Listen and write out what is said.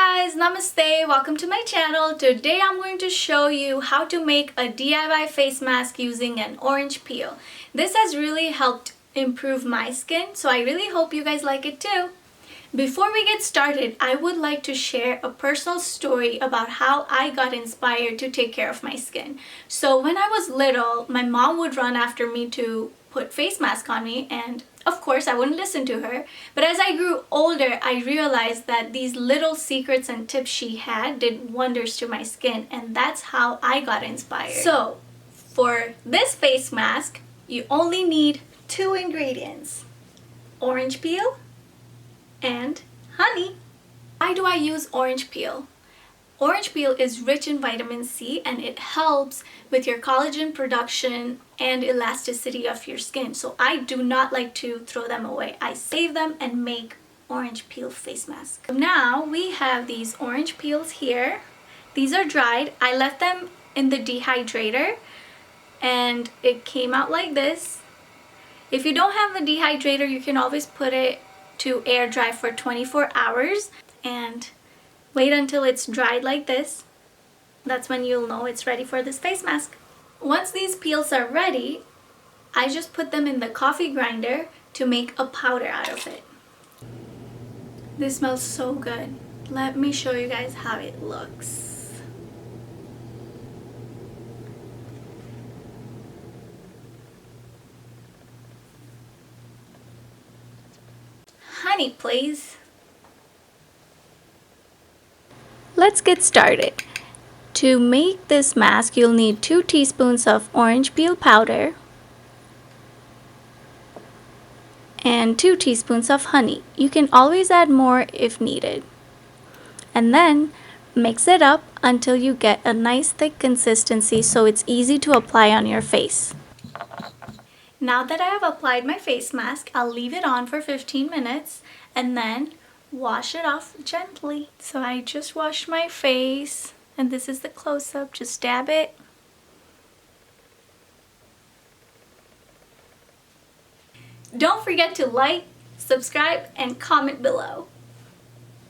guys, namaste, welcome to my channel. Today I'm going to show you how to make a DIY face mask using an orange peel. This has really helped improve my skin, so I really hope you guys like it too. Before we get started, I would like to share a personal story about how I got inspired to take care of my skin. So when I was little, my mom would run after me to put face mask on me, and of course I wouldn't listen to her. But as I grew older, I realized that these little secrets and tips she had did wonders to my skin, and that's how I got inspired. So for this face mask, you only need 2 ingredients: orange peel and honey. Why do I use orange peel? Orange peel is rich in vitamin C and it helps with your collagen production and elasticity of your skin. So I do not like to throw them away. I save them and make orange peel face mask. Now we have these orange peels here. These are dried. I left them in the dehydrator and it came out like this. If you don't have the dehydrator, you can always put it to air dry for 24 hours and wait until it's dried like this. That's when you'll know it's ready for this face mask. Once these peels are ready, I just put them in the coffee grinder to make a powder out of it. This smells so good. Let me show you guys how it looks. Honey, please. Let's get started. To make this mask, you'll need 2 teaspoons of orange peel powder and 2 teaspoons of honey. You can always add more if needed. And then mix it up until you get a nice thick consistency so it's easy to apply on your face. Now that I have applied my face mask, I'll leave it on for 15 minutes and then wash it off gently. So I just washed my face and this is the close-up. Just dab it. Don't forget to like, subscribe, and comment below.